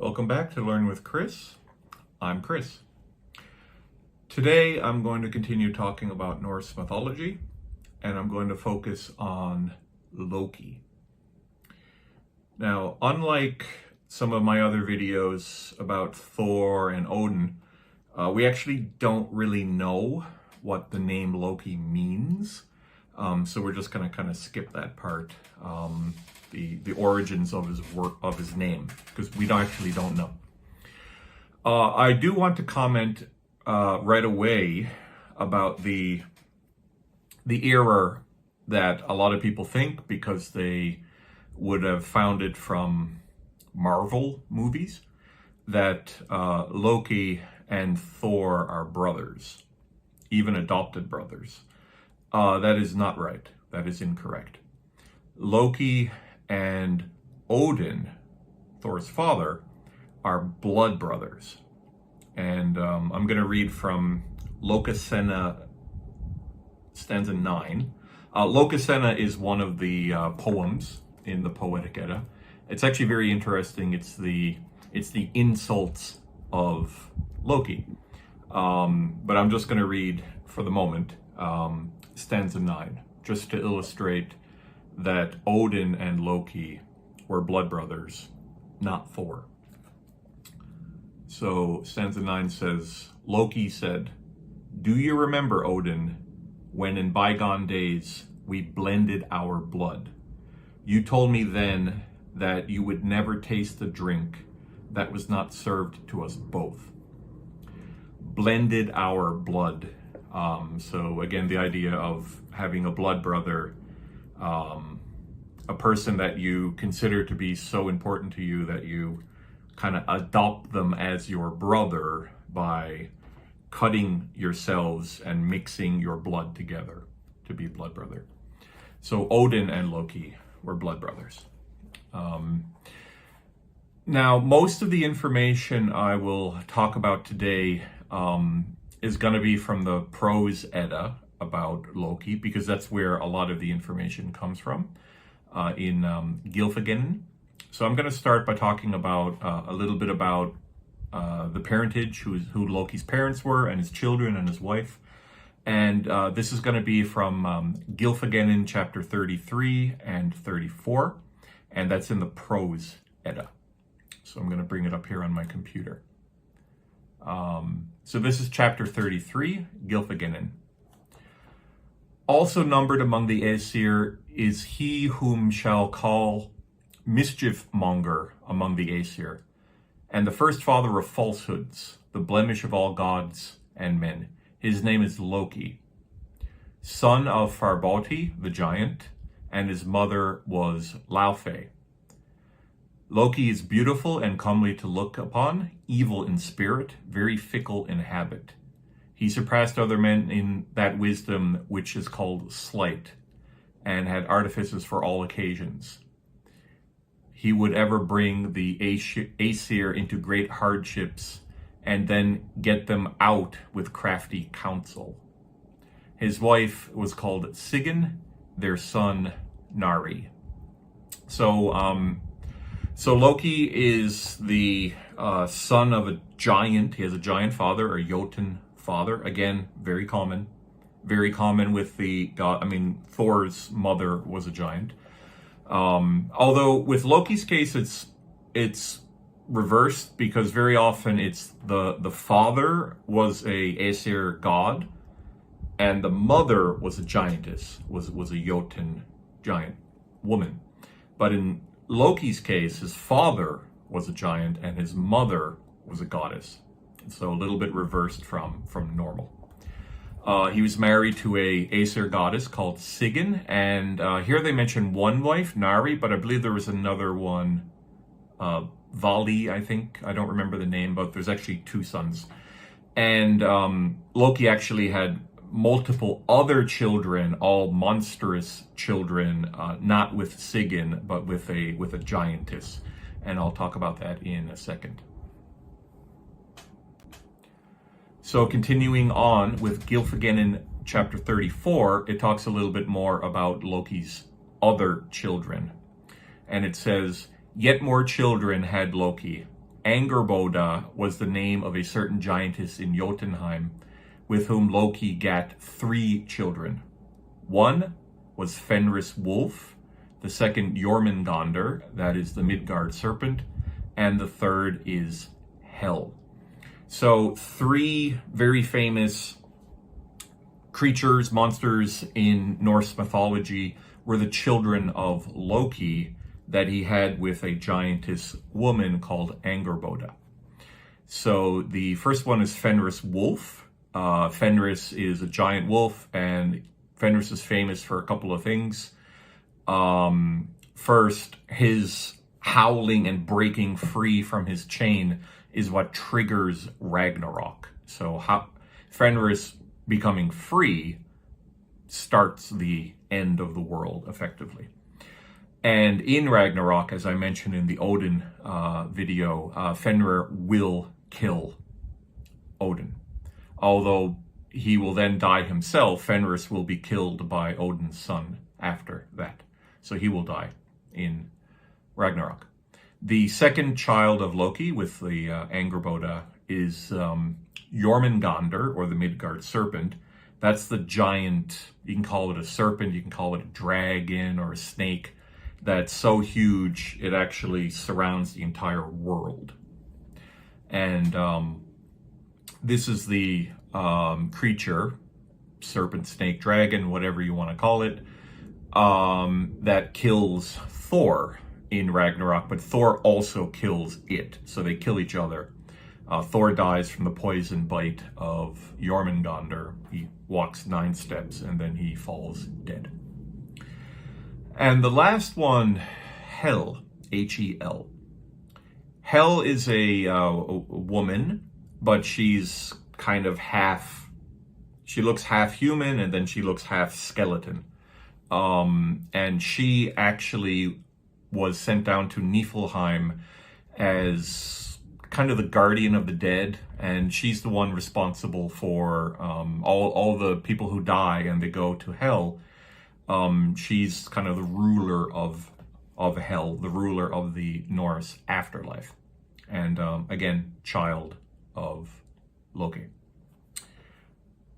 Welcome back to Learn with Chris. I'm Chris. Today I'm going to continue talking about Norse mythology, and I'm going to focus on Loki. Now, unlike some of my other videos about Thor and Odin, we actually don't really know what the name Loki means. So we're just going to kind of skip that part, the origins of his name, because we don't know. I do want to comment right away about the error that a lot of people think, because they would have found it from Marvel movies, that Loki and Thor are brothers, even adopted brothers. That is not right. That is incorrect. Loki and Odin, Thor's father, are blood brothers. And I'm going to read from Lokasena, stanza 9. Lokasena is one of the poems in the Poetic Edda. It's actually very interesting. It's the insults of Loki. But I'm just going to read, for the moment, stanza 9, just to illustrate that Odin and Loki were blood brothers, not Thor. So stanza 9 says, Loki said, "Do you remember, Odin, when in bygone days we blended our blood? You told me then that you would never taste a drink that was not served to us both." Blended our blood. So again, the idea of having a blood brother, a person that you consider to be so important to you that you kind of adopt them as your brother by cutting yourselves and mixing your blood together to be blood brother. So Odin and Loki were blood brothers. Now, most of the information I will talk about today is going to be from the Prose Edda about Loki, because that's where a lot of the information comes from in Gylfaginning. So I'm going to start by talking about a little bit about the parentage, who Loki's parents were, and his children and his wife. And this is going to be from Gylfaginning chapter 33 and 34, and that's in the Prose Edda. So I'm going to bring it up here on my computer. So this is chapter 33, Gylfaginning. Also numbered among the Aesir is he whom shall call mischief monger among the Aesir, and the first father of falsehoods, the blemish of all gods and men. His name is Loki, son of Farbauti, the giant, and his mother was Laufey. Loki is beautiful and comely to look upon, evil in spirit, very fickle in habit. He surpassed other men in that wisdom which is called sleight, and had artifices for all occasions. He would ever bring the Aesir into great hardships, and then get them out with crafty counsel. His wife was called Sigyn, their son Nari. So Loki is the son of a giant. He has a giant father, a Jotun father. Again, very common with the god. I mean, Thor's mother was a giant. Although with Loki's case, it's reversed, because very often it's the father was a Aesir god, and the mother was a giantess, was a Jotun giant woman. But in Loki's case, his father was a giant and his mother was a goddess. So a little bit reversed from normal. He was married to a Aesir goddess called Sigyn, and here they mention one wife, Nari, but I believe there was another one, Vali, I think. I don't remember the name, but there's actually two sons. And Loki actually had multiple other children, all monstrous children, not with Sigyn, but with a giantess. And I'll talk about that in a second. So continuing on with Gylfaginning chapter 34, it talks a little bit more about Loki's other children. And it says, "Yet more children had Loki, Angerboda was the name of a certain giantess in Jotunheim with whom Loki got 3 children. One was Fenris Wolf, the second Jormungandr, that is the Midgard serpent, and the third is Hel. So 3 very famous creatures, monsters in Norse mythology were the children of Loki that he had with a giantess woman called Angerboda. So the first one is Fenris Wolf. Fenris is a giant wolf, and Fenris is famous for a couple of things. First, his howling and breaking free from his chain is what triggers Ragnarok. So Fenris becoming free starts the end of the world, effectively. And in Ragnarok, as I mentioned in the Odin video, Fenrir will kill Odin. Although he will then die himself, Fenris will be killed by Odin's son after that. So he will die in Ragnarok. The second child of Loki with the Angerboda is Jormungandr, or the Midgard serpent. That's the giant, you can call it a serpent, you can call it a dragon or a snake, that's so huge it actually surrounds the entire world. And this is the creature, serpent, snake, dragon, whatever you want to call it, that kills Thor in Ragnarok, but Thor also kills it. So they kill each other. Thor dies from the poison bite of Jormungandr. He walks 9 steps and then he falls dead. And the last one, Hel, H-E-L. Hel is a woman, but she's kind of she looks half human and then she looks half skeleton. And she actually was sent down to Niflheim as kind of the guardian of the dead, and she's the one responsible for all the people who die and they go to hell. She's kind of the ruler of hell, the ruler of the Norse afterlife, and again, child of Loki.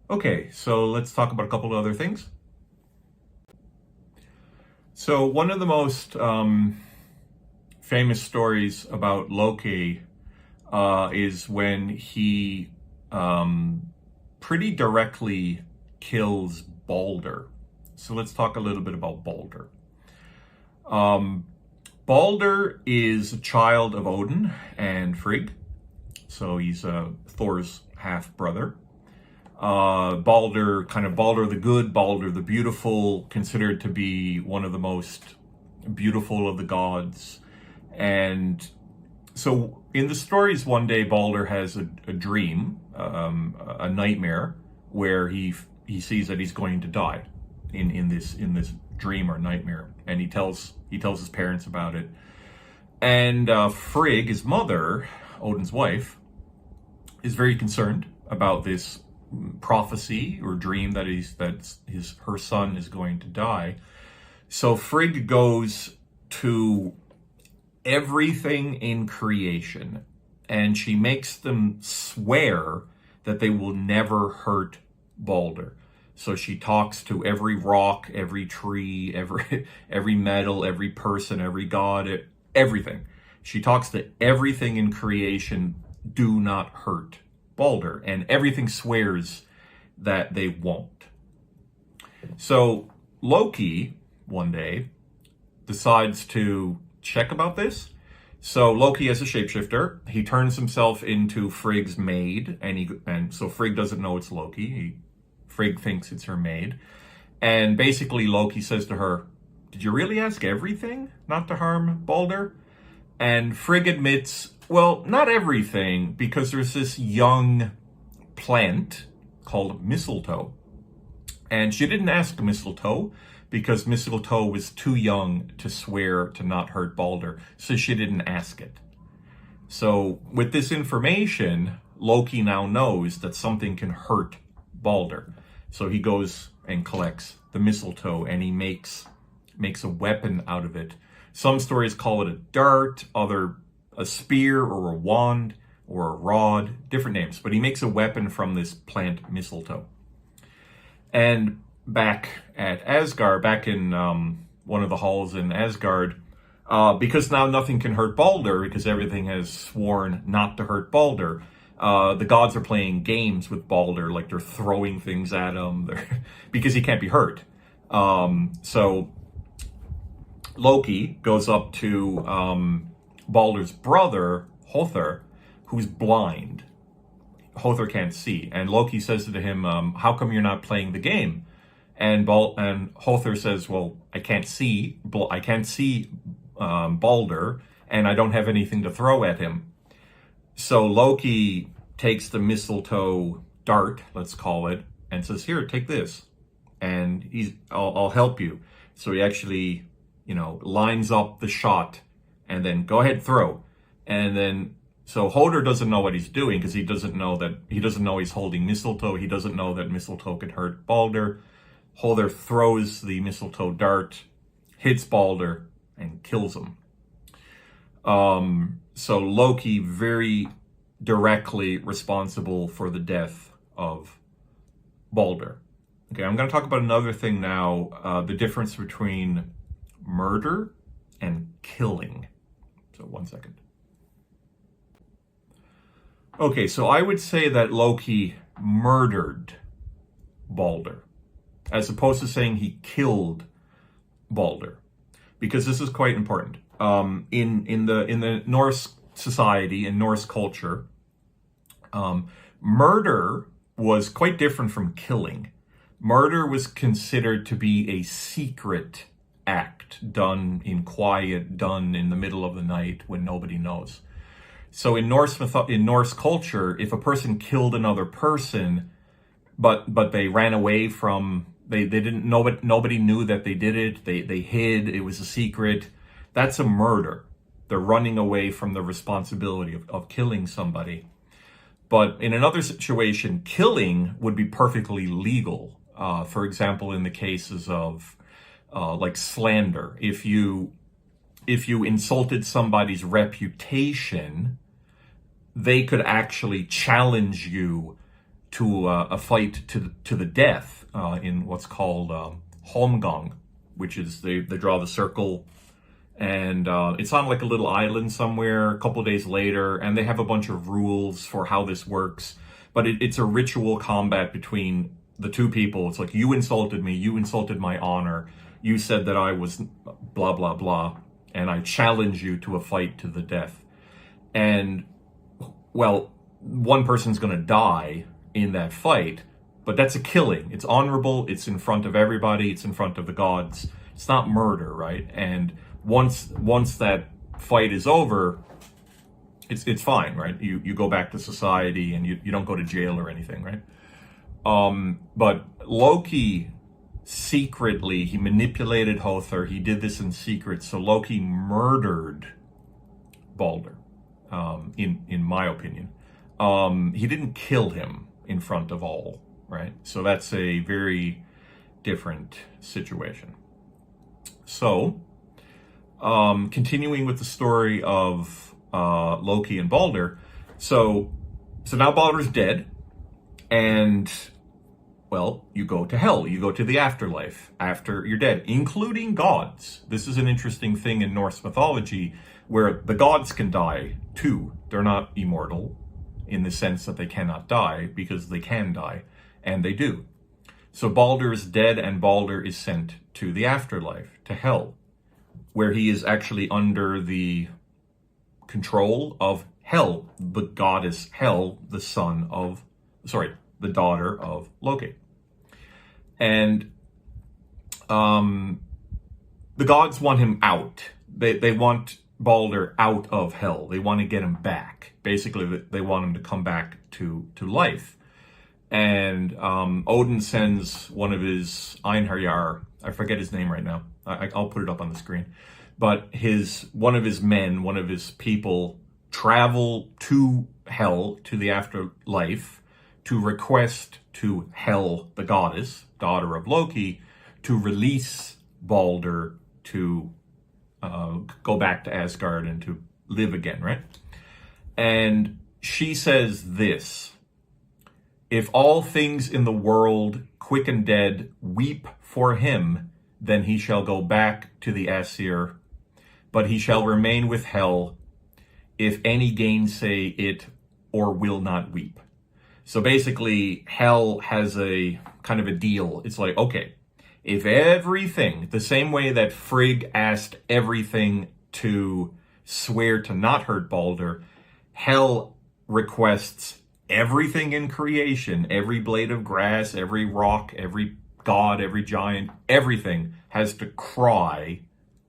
Okay, so let's talk about a couple of other things. So one of the most famous stories about Loki is when he pretty directly kills Balder. So let's talk a little bit about Balder. Balder is a child of Odin and Frigg. So he's Thor's half-brother. Balder the good, Balder the beautiful, considered to be one of the most beautiful of the gods. And so in the stories, one day Balder has a dream, a nightmare, where he sees that he's going to die in this dream or nightmare, and he tells his parents about it. And Frigg, his mother, Odin's wife, is very concerned about this prophecy or dream that her son is going to die. So Frigg goes to everything in creation, and she makes them swear that they will never hurt Balder. So she talks to every rock, every tree, every metal, every person, every god, everything. She talks to everything in creation, do not hurt Balder, and everything swears that they won't. So Loki, one day, decides to check about this. So Loki, as a shapeshifter, he turns himself into Frigg's maid, and so Frigg doesn't know it's Loki. Frigg thinks it's her maid. And basically Loki says to her, "Did you really ask everything not to harm Balder?" And Frigg admits, well, not everything, because there's this young plant called mistletoe. And she didn't ask mistletoe because mistletoe was too young to swear to not hurt Balder, so she didn't ask it. So with this information, Loki now knows that something can hurt Balder. So he goes and collects the mistletoe, and he makes a weapon out of it. Some stories call it a dart, other a spear or a wand or a rod, different names, but he makes a weapon from this plant mistletoe. And back at Asgard, back in one of the halls in Asgard, because now nothing can hurt Balder, because everything has sworn not to hurt Balder, the gods are playing games with Balder, like they're throwing things at him, because he can't be hurt. So Loki goes up to Balder's brother, Hother, who's blind. Hother can't see. And Loki says to him, how come you're not playing the game? And Hother says, well, I can't see Balder, and I don't have anything to throw at him. So Loki takes the mistletoe dart, let's call it, and says, here, take this, and I'll help you. So he actually, lines up the shot, and then go ahead, throw. And then, so Hother doesn't know what he's doing, because he doesn't know he's holding mistletoe. He doesn't know that mistletoe could hurt Balder. Hother throws the mistletoe dart, hits Balder, and kills him. So Loki very directly responsible for the death of Balder. Okay, I'm going to talk about another thing now, the difference between murder and killing. So 1 second. Okay, so I would say that Loki murdered Balder, as opposed to saying he killed Balder, because this is quite important. In the Norse society, in Norse culture, murder was quite different from killing. Murder was considered to be a secret act, done in quiet, done in the middle of the night when nobody knows. So in Norse culture, if a person killed another person, but they ran away from, they didn't know it, nobody knew that they did it, they hid, it was a secret, that's a murder. They're running away from the responsibility of killing somebody. But in another situation, killing would be perfectly legal. For example, in the cases of like slander, if you insulted somebody's reputation, they could actually challenge you to a fight to the death in what's called holmgang, which is they draw the circle, and it's on like a little island somewhere a couple of days later, and they have a bunch of rules for how this works, but it's a ritual combat between the two people. It's like, you insulted me, you insulted my honor, you said that I was blah blah blah, and I challenge you to a fight to the death. And well, one person's going to die in that fight, but that's a killing. It's honorable, it's in front of everybody, it's in front of the gods. It's not murder, right? And once that fight is over, it's fine, right? You go back to society, and you don't go to jail or anything, right? But Loki secretly, he manipulated Hother, he did this in secret, so Loki murdered Balder, in my opinion. He didn't kill him in front of all, right? So that's a very different situation. So, continuing with the story of Loki and Balder, so now Balder's dead, and well, you go to hell, you go to the afterlife after you're dead, including gods. This is an interesting thing in Norse mythology, where the gods can die too. They're not immortal in the sense that they cannot die, because they can die, and they do. So Balder is dead, and Balder is sent to the afterlife, to hell, where he is actually under the control of Hel, the goddess Hel, the daughter of Loki. And the gods want him out. They want Balder out of hell. They want to get him back. Basically, they want him to come back to life. And Odin sends one of his Einherjar, I forget his name right now, I'll put it up on the screen, but one of his men, one of his people, travel to hell, to the afterlife, to request to Hel, the goddess, daughter of Loki, to release Balder to go back to Asgard and to live again, right? And she says this: if all things in the world, quick and dead, weep for him, then he shall go back to the Aesir, but he shall remain with hell, if any gainsay it or will not weep. So basically, hell has a kind of a deal. It's like, okay, if everything, the same way that Frigg asked everything to swear to not hurt Balder, hell requests everything in creation, every blade of grass, every rock, every god, every giant, everything has to cry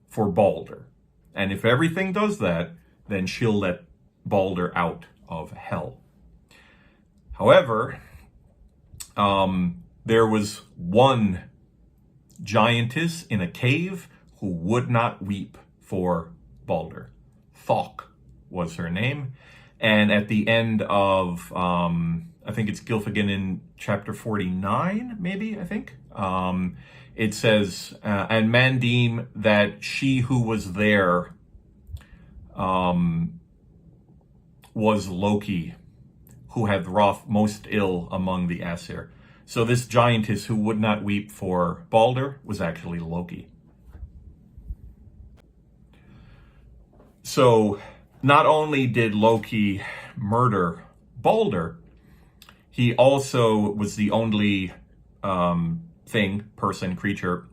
for Balder. And if everything does that, then she'll let Balder out of hell. However, there was one giantess in a cave who would not weep for Balder. Thok was her name. And at the end of, I think it's Gylfaginning chapter 49, maybe, I think. It says, and men deem that she who was there was Loki, who had wrought most ill among the Aesir. So this giantess who would not weep for Balder was actually Loki. So not only did Loki murder Balder, he also was the only creature,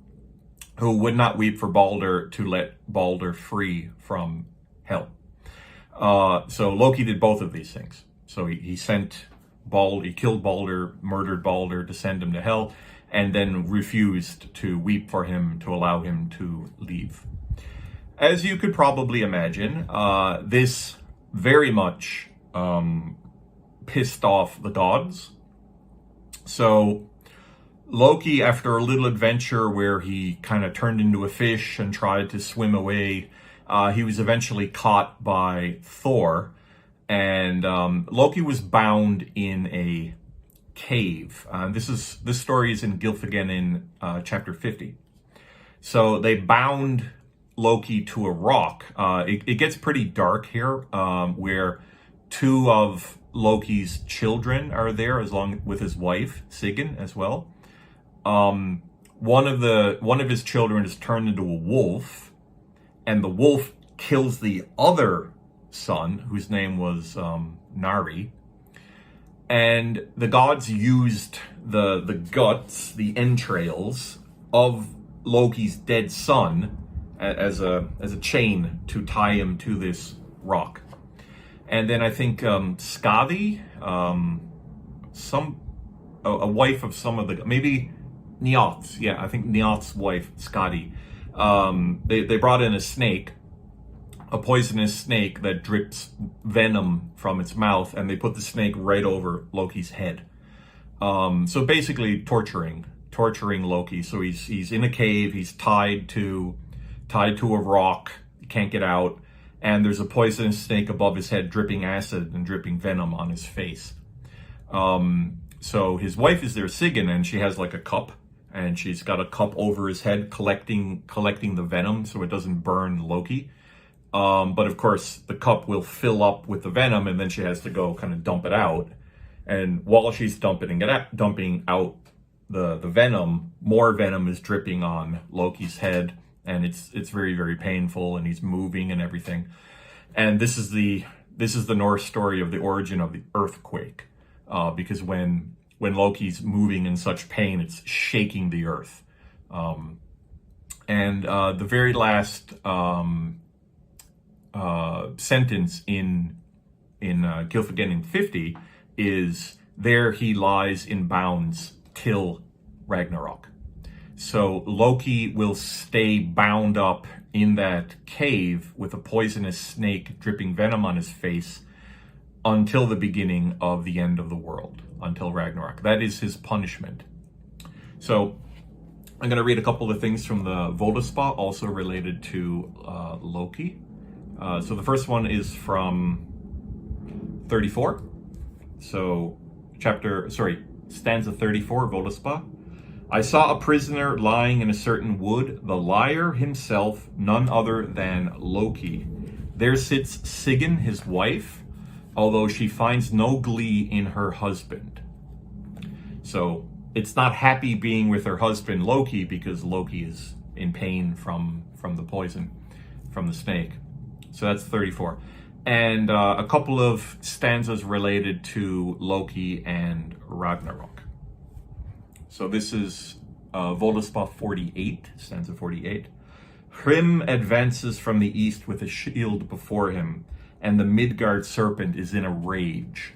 who would not weep for Balder to let Balder free from hell. So Loki did both of these things. So he killed Balder, murdered Balder to send him to hell, and then refused to weep for him to allow him to leave. As you could probably imagine, this very much pissed off the gods. So Loki, after a little adventure where he kind of turned into a fish and tried to swim away, he was eventually caught by Thor. And Loki was bound in a cave. This story is in Gylfaginning chapter 50. So they bound Loki to a rock. It gets pretty dark here, where two of Loki's children are there, along with his wife Sigyn as well. One of his children is turned into a wolf, and the wolf kills the other son, whose name was Nari. And the gods used the guts, the entrails of Loki's dead son as a chain to tie him to this rock. And then I think Skadi, a wife of some of the, maybe Njot's, yeah, I think Njot's wife, Skadi, they brought in a snake, a poisonous snake that drips venom from its mouth, and they put the snake right over Loki's head. So basically torturing Loki. So he's in a cave, he's tied to a rock, he can't get out, and there's a poisonous snake above his head dripping acid and dripping venom on his face. So his wife is there, Sigyn, and she has like a cup, and she's got a cup over his head collecting the venom so it doesn't burn Loki. But of course, the cup will fill up with the venom, and then she has to go kind of dump it out. And while she's dumping out the venom, more venom is dripping on Loki's head, and it's very, very painful, and he's moving and everything. And this is the Norse story of the origin of the earthquake, because when Loki's moving in such pain, it's shaking the earth. And the very last sentence in Gylfaginning 50 is, there he lies in bounds till Ragnarok. So Loki will stay bound up in that cave with a poisonous snake dripping venom on his face until the beginning of the end of the world, until Ragnarok. That is his punishment. So I'm going to read a couple of things from the Voluspa, also related to Loki. So the first one is from 34. So stanza 34, Voluspa. I saw a prisoner lying in a certain wood, the liar himself, none other than Loki. There sits Sigyn, his wife, although she finds no glee in her husband. So it's not happy being with her husband Loki, because Loki is in pain from the poison from the snake. So that's 34. And a couple of stanzas related to Loki and Ragnarok. So this is Voluspa 48, stanza 48. Hrym advances from the east with a shield before him, and the Midgard serpent is in a rage.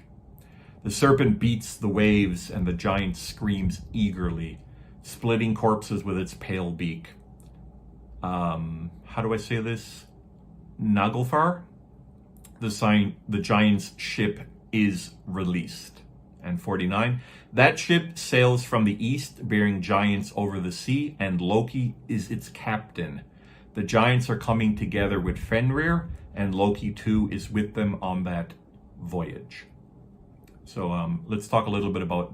The serpent beats the waves, and the giant screams eagerly, splitting corpses with its pale beak. How do I say this? Naglfar? The giant's ship is released. And 49. That ship sails from the east, bearing giants over the sea, and Loki is its captain. The giants are coming together with Fenrir, and Loki too is with them on that voyage. So let's talk a little bit about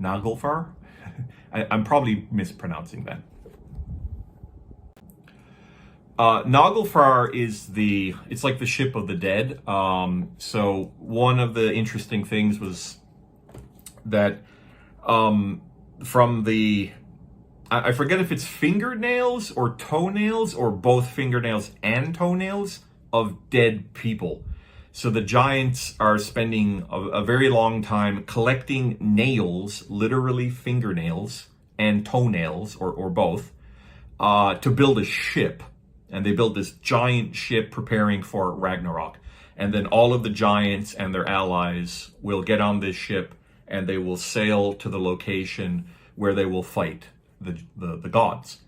Naglfar. I'm probably mispronouncing that. Naglfar is it's like the ship of the dead. So one of the interesting things was that from the, I forget if it's fingernails or toenails or both fingernails and toenails of dead people. So the giants are spending a very long time collecting nails, literally fingernails, and toenails, or both, to build a ship. And they build this giant ship preparing for Ragnarok. And then all of the giants and their allies will get on this ship, and they will sail to the location where they will fight the gods.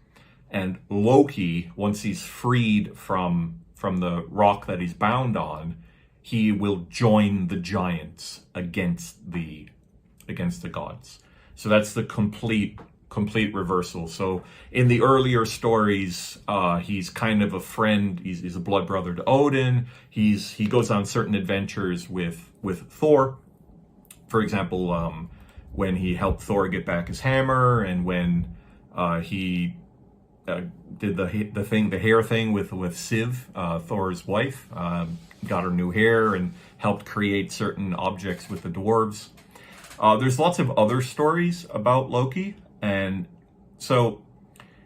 And Loki, once he's freed from the rock that he's bound on, he will join the giants against the gods. So that's the complete reversal. So in the earlier stories, he's kind of a friend. He's a blood brother to Odin. He goes on certain adventures with Thor. For example, when he helped Thor get back his hammer, and when he did the hair thing with Sif, Thor's wife, got her new hair and helped create certain objects with the dwarves. There's lots of other stories about Loki. And so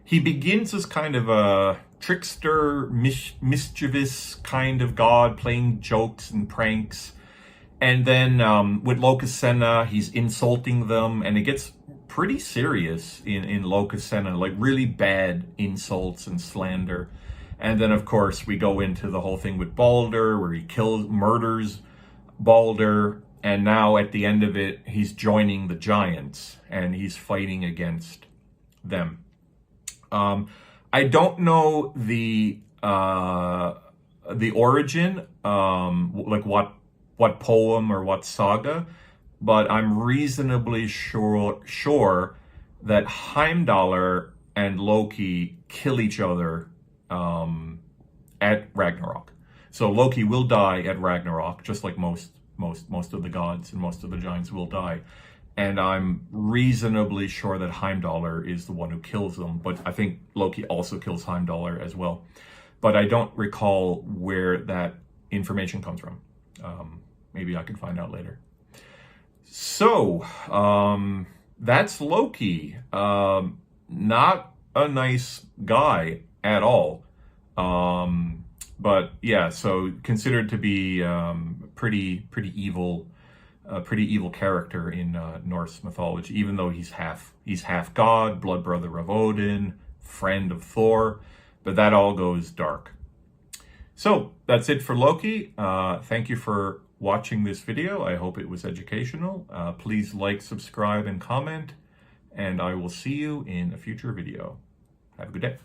he begins as kind of a trickster, mischievous kind of god, playing jokes and pranks. And then with Lokasenna, he's insulting them, and it gets pretty serious in Lokasenna, like really bad insults and slander. And then, of course, we go into the whole thing with Balder, where he murders Balder. And now at the end of it, he's joining the giants and he's fighting against them. I don't know the origin, like what poem or what saga, but I'm reasonably sure that Heimdallr and Loki kill each other at Ragnarok. So Loki will die at Ragnarok, just like most of the gods and most of the giants will die. And I'm reasonably sure that Heimdallr is the one who kills them, but I think Loki also kills Heimdallr as well. But I don't recall where that information comes from. Maybe I can find out later. So, that's Loki. Not a nice guy at all. But yeah, so considered to be pretty evil character in Norse mythology, even though he's half god, blood brother of Odin, friend of Thor, but that all goes dark. So that's it for Loki. Thank you for watching this video. I hope it was educational. Please like, subscribe, and comment, and I will see you in a future video. Have a good day.